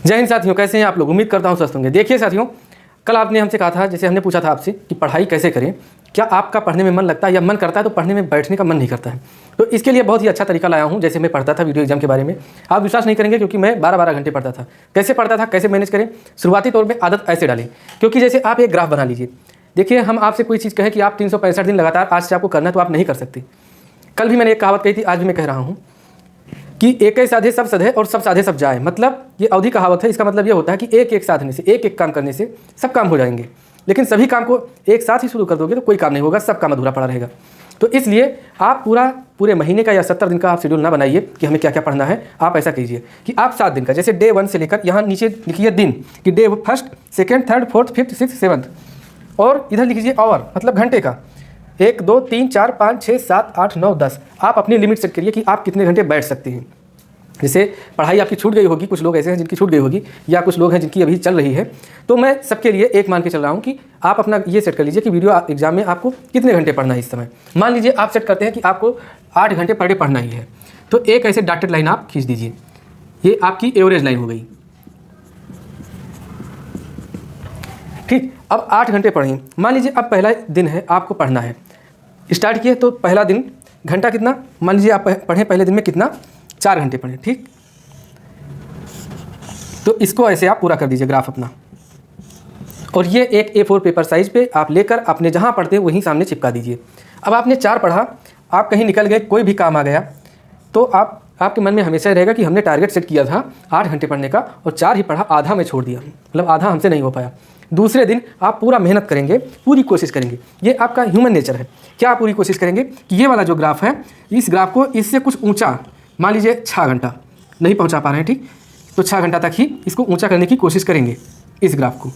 जय हिंद साथियों, कैसे हैं आप लोग। उम्मीद करता हूँ स्वस्थ होंगे। देखिए साथियों, कल आपने हमसे कहा था, जैसे हमने पूछा था आपसे कि पढ़ाई कैसे करें, क्या आपका पढ़ने में मन लगता है या मन करता है तो पढ़ने में बैठने का मन नहीं करता है। तो इसके लिए बहुत ही अच्छा तरीका लाया हूँ। जैसे मैं पढ़ता था वीडियो एग्जाम के बारे में, आप विश्वास नहीं करेंगे क्योंकि मैं 12-12 घंटे पढ़ता था। कैसे पढ़ता था, कैसे मैनेज करें। शुरुआती तौर पर आदत ऐसे डालें, क्योंकि जैसे आप एक ग्राफ बना लीजिए। देखिए, हम आपसे कोई चीज़ कहें कि आप 365 दिन लगातार आज से आपको करना है तो आप नहीं कर सकते। कल भी मैंने एक कहावत कही थी, आज भी मैं कह रहा हूँ कि एक ही साधे सब सधे और सब साधे सब जाए। मतलब ये अवधि कहावत है। इसका मतलब ये होता है कि एक एक साधने से, एक एक काम करने से सब काम हो जाएंगे। लेकिन सभी काम को एक साथ ही शुरू कर दोगे तो कोई काम नहीं होगा, सब काम अधूरा पड़ा रहेगा। तो इसलिए आप पूरे महीने का या 70 दिन का आप शेड्यूल ना बनाइए कि हमें क्या क्या पढ़ना है। आप ऐसा कीजिए कि आप 7 दिन का, जैसे डे 1 से लेकर यहाँ नीचे लिखिए दिन कि डे 1, 2, 3, 4, 5, 6, 7 और इधर लिख लीजिए आवर, मतलब घंटे का 1, 2, 3, 4, 5, 6, 7, 8, 9, 10। आप अपनी लिमिट सेट करिए कि आप कितने घंटे बैठ सकते हैं। जैसे पढ़ाई आपकी छूट गई होगी, कुछ लोग ऐसे हैं जिनकी छूट गई होगी, या कुछ लोग हैं जिनकी अभी चल रही है, तो मैं सबके लिए एक मान के चल रहा हूँ कि आप अपना ये सेट कर लीजिए कि वीडियो एग्जाम में आपको कितने घंटे पढ़ना है इस समय। मान लीजिए आप सेट करते हैं कि आपको 8 घंटे पर डे पढ़ना ही है, तो एक ऐसे डॉटेड लाइन आप खींच दीजिए। ये आपकी एवरेज लाइन हो गई। ठीक, अब 8 घंटे पढ़ें। मान लीजिए अब पहला दिन है, आपको पढ़ना है, स्टार्ट किए तो पहला दिन घंटा कितना, मान लीजिए आप पढ़ें पहले दिन में कितना, 4 घंटे पढ़ें। ठीक, तो इसको ऐसे आप पूरा कर दीजिए ग्राफ अपना, और ये एक A4 पेपर साइज पे आप लेकर अपने जहाँ पढ़ते हैं वहीं सामने चिपका दीजिए। अब आपने 4 पढ़ा, आप कहीं निकल गए, कोई भी काम आ गया, तो आपके मन में हमेशा रहेगा कि हमने टारगेट सेट किया था 8 घंटे पढ़ने का और 4 ही पढ़ा, आधा मैं छोड़ दिया, मतलब आधा हमसे नहीं हो पाया। दूसरे दिन आप पूरा मेहनत करेंगे, पूरी कोशिश करेंगे। ये आपका ह्यूमन नेचर है। क्या आप पूरी कोशिश करेंगे कि ये वाला जो ग्राफ है, इस ग्राफ को इससे कुछ ऊंचा, मान लीजिए 6 घंटा नहीं पहुंचा पा रहे हैं, ठीक, तो 6 घंटा तक ही इसको ऊंचा करने की कोशिश करेंगे इस ग्राफ को।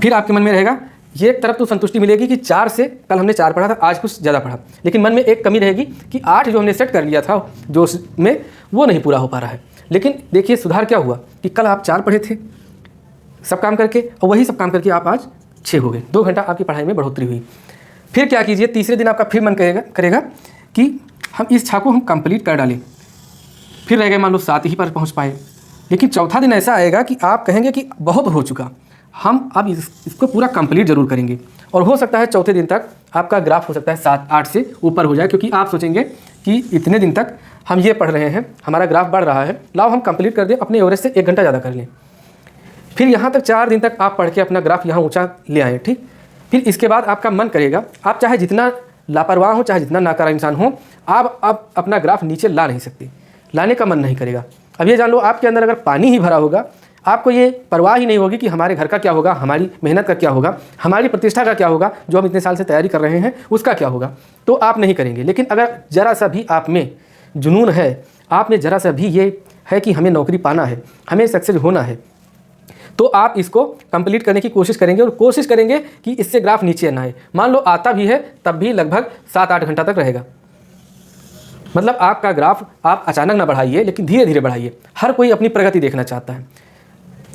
फिर आपके मन में रहेगा, ये एक तरफ तो संतुष्टि मिलेगी कि 4 से, कल हमने 4 पढ़ा था, आज कुछ ज़्यादा पढ़ा, लेकिन मन में एक कमी रहेगी कि 8 जो हमने सेट कर लिया था जो उसमें, वो नहीं पूरा हो पा रहा है। लेकिन देखिए सुधार क्या हुआ कि कल आप 4 पढ़े थे सब काम करके, और वही सब काम करके आप आज 6 हो गए। 2 घंटा आपकी पढ़ाई में बढ़ोतरी हुई। फिर क्या कीजिए, तीसरे दिन आपका फिर मन करेगा कि हम इस 6 को हम कंप्लीट कर डालें। फिर रह गए मान लो 7 ही पर पहुंच पाए। लेकिन चौथा दिन ऐसा आएगा कि आप कहेंगे कि बहुत हो चुका, हम अब इसको पूरा कंप्लीट जरूर करेंगे। और हो सकता है चौथे दिन तक आपका ग्राफ हो सकता है 7-8 से ऊपर हो जाए, क्योंकि आप सोचेंगे कि इतने दिन तक हम ये पढ़ रहे हैं, हमारा ग्राफ बढ़ रहा है, लाओ हम कंप्लीट कर दें, अपने एवरेज से 1 घंटा ज़्यादा कर लें। फिर यहाँ तक 4 दिन तक आप पढ़ के अपना ग्राफ यहाँ ऊँचा ले आएँ। ठीक, फिर इसके बाद आपका मन करेगा, आप चाहे जितना लापरवाह हो, चाहे जितना नाकारा इंसान हो, आप अपना ग्राफ नीचे ला नहीं सकते, लाने का मन नहीं करेगा। अब ये जान लो, आपके अंदर अगर पानी ही भरा होगा, आपको ये परवाह ही नहीं होगी कि हमारे घर का क्या होगा, हमारी मेहनत का क्या होगा, हमारी प्रतिष्ठा का क्या होगा, जो हम इतने साल से तैयारी कर रहे हैं उसका क्या होगा, तो आप नहीं करेंगे। लेकिन अगर ज़रा सा भी आप में जुनून है, आप में ज़रा सा भी ये है कि हमें नौकरी पाना है, हमें सक्सेस होना है, तो आप इसको कंप्लीट करने की कोशिश करेंगे और कोशिश करेंगे कि इससे ग्राफ नीचे ना आए। मान लो आता भी है तब भी लगभग 7-8 घंटा तक रहेगा। मतलब आपका ग्राफ आप अचानक ना बढ़ाइए, लेकिन धीरे धीरे बढ़ाइए। हर कोई अपनी प्रगति देखना चाहता है।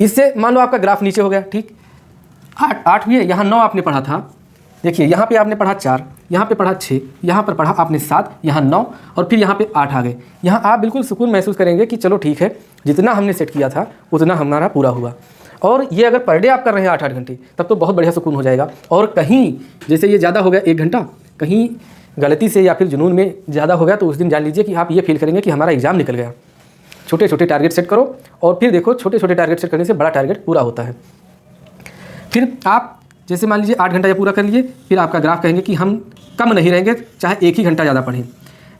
इससे मान लो आपका ग्राफ नीचे हो गया, ठीक, 8 भी है, यहाँ 9 आपने पढ़ा था, देखिए यहाँ पे आपने पढ़ा 4, यहाँ पे पढ़ा 6, यहाँ पर पढ़ा आपने 7, यहाँ 9 और फिर यहाँ पे 8 आ गए। यहाँ आप बिल्कुल सुकून महसूस करेंगे कि चलो ठीक है, जितना हमने सेट किया था उतना हमारा पूरा हुआ। और ये अगर पर डे आप कर रहे हैं 8-8 घंटे, तब तो बहुत बढ़िया सुकून हो जाएगा। और कहीं जैसे ये ज़्यादा हो गया 1 घंटा, कहीं गलती से या फिर जुनून में ज़्यादा हो गया, तो उस दिन जान लीजिए कि आप ये फील करेंगे कि हमारा एग्ज़ाम निकल गया। छोटे छोटे टारगेट सेट करो और फिर देखो, छोटे छोटे टारगेट सेट करने से बड़ा टारगेट पूरा होता है। फिर आप जैसे मान लीजिए 8 घंटा या पूरा कर लिए, फिर आपका ग्राफ कहेंगे कि हम कम नहीं रहेंगे, चाहे 1 ही घंटा ज़्यादा पढ़ें।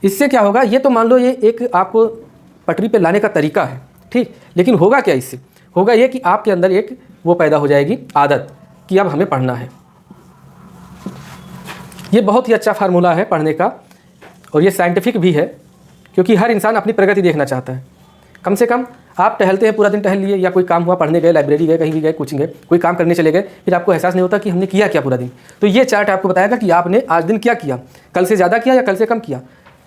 इससे क्या होगा, ये तो मान लो ये एक आपको पटरी पे लाने का तरीका है, ठीक, लेकिन होगा क्या इससे, होगा ये कि आपके अंदर एक वो पैदा हो जाएगी आदत कि अब हमें पढ़ना है। ये बहुत ही अच्छा फार्मूला है पढ़ने का, और ये साइंटिफिक भी है, क्योंकि हर इंसान अपनी प्रगति देखना चाहता है। कम से कम आप टहलते हैं, पूरा दिन टहल लिए, या कोई काम हुआ, पढ़ने गए, लाइब्रेरी गए, कहीं भी गए, कोचिंग गए, कोई काम करने चले गए, फिर आपको एहसास नहीं होता कि हमने किया क्या पूरा दिन। तो ये चार्ट आपको बताएगा कि आपने आज दिन क्या किया, कल से ज़्यादा किया या कल से कम किया,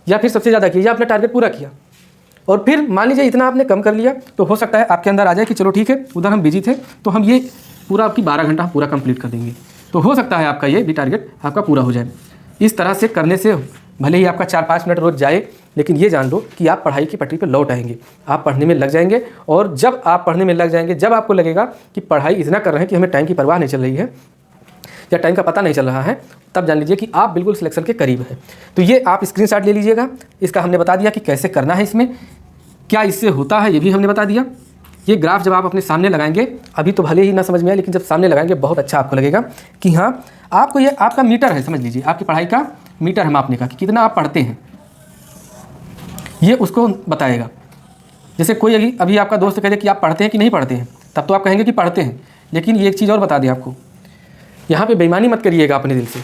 या फिर सबसे ज़्यादा किया या आपने टारगेट पूरा किया। और फिर मान लीजिए इतना आपने कम कर लिया, तो हो सकता है आपके अंदर आ जाए कि चलो ठीक है, उधर हम बिजी थे तो हम ये पूरा आपकी 12 घंटा पूरा कंप्लीट कर देंगे, तो हो सकता है आपका ये भी टारगेट आपका पूरा हो जाए। इस तरह से करने से भले ही आपका 4-5 मिनट रोज़ जाए, लेकिन ये जान लो कि आप पढ़ाई की पटरी पर लौट आएंगे, आप पढ़ने में लग जाएंगे। और जब आप पढ़ने में लग जाएंगे, जब आपको लगेगा कि पढ़ाई इतना कर रहे हैं कि हमें टाइम की परवाह नहीं चल रही है या टाइम का पता नहीं चल रहा है, तब जान लीजिए कि आप बिल्कुल सिलेक्शन के करीब हैं। तो ये आप स्क्रीनशॉट ले लीजिएगा। इसका हमने बता दिया कि कैसे करना है, इसमें क्या इससे होता है ये भी हमने बता दिया। ये ग्राफ जब आप अपने सामने लगाएंगे, अभी तो भले ही ना समझ में आए, लेकिन जब सामने लगाएंगे बहुत अच्छा आपको लगेगा कि हाँ, आपको ये आपका मीटर है, समझ लीजिए आपकी पढ़ाई का मीटर है मापने का कि कितना आप पढ़ते हैं, ये उसको बताएगा। जैसे कोई अभी आपका दोस्त कह दे कि आप पढ़ते हैं कि नहीं पढ़ते हैं, तब तो आप कहेंगे कि पढ़ते हैं। लेकिन ये एक चीज़ और बता दें आपको, यहाँ पे बेईमानी मत करिएगा अपने दिल से।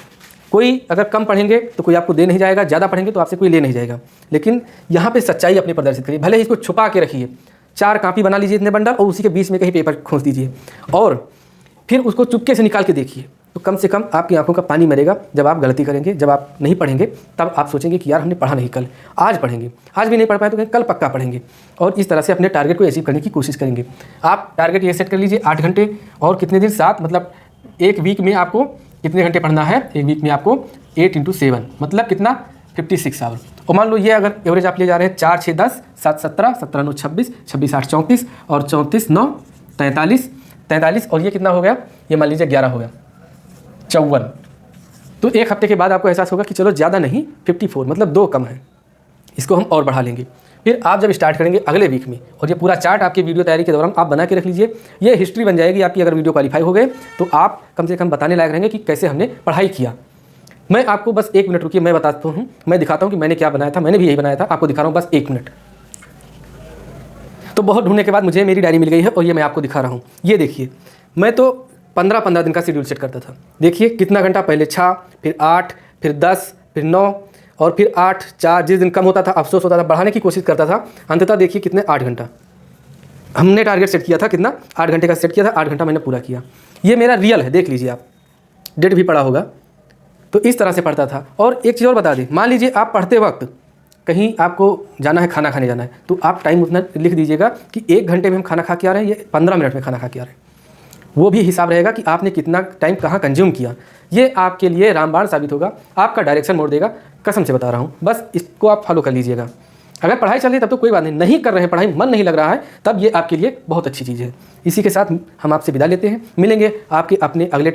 कोई अगर कम पढ़ेंगे तो कोई आपको दे नहीं जाएगा, ज़्यादा पढ़ेंगे तो आपसे कोई ले नहीं जाएगा। लेकिन यहाँ पे सच्चाई अपनी प्रदर्शित करिए। भले ही इसको छुपा के रखिए, 4 कॉपी बना लीजिए इतने बंडल, और उसी के बीच में कहीं पेपर खोस दीजिए और फिर उसको चुपके से निकाल के देखिए। तो कम से कम आपकी आंखों का पानी मरेगा जब आप गलती करेंगे। जब आप नहीं पढ़ेंगे तब आप सोचेंगे कि यार हमने पढ़ा नहीं, कल आज पढ़ेंगे, आज भी नहीं पढ़ पाए तो कल पक्का पढ़ेंगे। और इस तरह से अपने टारगेट को अचीव करने की कोशिश करेंगे। आप टारगेट ये सेट कर लीजिए 8 घंटे और कितने दिन, 7, मतलब एक वीक में आपको कितने घंटे पढ़ना है। एक वीक में आपको 8 × 7 मतलब कितना, 56 आवर। और मान लो ये अगर एवरेज आप ले जा रहे हैं 4, 6, 10, 7, 17, 17, 9, 26, 26, 8, 34 और 34, 9, 43 और ये कितना हो गया, ये मान लीजिए 11 हो गया, 54। तो एक हफ्ते के बाद आपको एहसास होगा कि चलो ज़्यादा नहीं, 54 मतलब 2 कम है, इसको हम और बढ़ा लेंगे। फिर आप जब स्टार्ट करेंगे अगले वीक में, और ये पूरा चार्ट आपकी वीडियो तैयारी के दौरान आप बना के रख लीजिए। ये हिस्ट्री बन जाएगी आपकी। अगर वीडियो क्वालिफाई हो गए तो आप कम से कम बताने लायक रहेंगे कि कैसे हमने पढ़ाई किया। मैं आपको बस 1 मिनट रुकिए, मैं बताता हूँ, मैं दिखाता हूँ कि मैंने क्या बनाया था। मैंने भी यही बनाया था, आपको दिखा रहा हूँ बस 1 मिनट। तो बहुत ढूंढने के बाद मुझे मेरी डायरी मिल गई है और ये मैं आपको दिखा रहा हूँ। ये देखिए, मैं तो 15-15 दिन का शेड्यूल सेट करता था। देखिए कितना घंटा, पहले 6, फिर 8, फिर 10, फिर 9 और फिर 8, 4। जिस दिन कम होता था अफसोस होता था, बढ़ाने की कोशिश करता था। अंततः देखिए कितने, 8 घंटा हमने टारगेट सेट किया था। कितना, 8 घंटे का सेट किया था, 8 घंटा मैंने पूरा किया। ये मेरा रियल है, देख लीजिए आप, डेट भी पड़ा होगा। तो इस तरह से पढ़ता था। और एक चीज़ और बता दें, मान लीजिए आप पढ़ते वक्त कहीं आपको जाना है, खाना खाने जाना है, तो आप टाइम उतना लिख दीजिएगा कि 1 घंटे में हम खाना खा के आ रहे हैं, ये 15 मिनट में खाना खा के आ रहे हैं। वो भी हिसाब रहेगा कि आपने कितना टाइम कहाँ कंज्यूम किया। ये आपके लिए रामबाण साबित होगा, आपका डायरेक्शन मोड़ देगा। कसम से बता रहा हूँ, बस इसको आप फॉलो कर लीजिएगा। अगर पढ़ाई चल रही है तब तो कोई बात नहीं, नहीं कर रहे हैं पढ़ाई, मन नहीं लग रहा है, तब ये आपके लिए बहुत अच्छी चीज़ है। इसी के साथ हम आपसे विदा लेते हैं, मिलेंगे आपके अपने अगले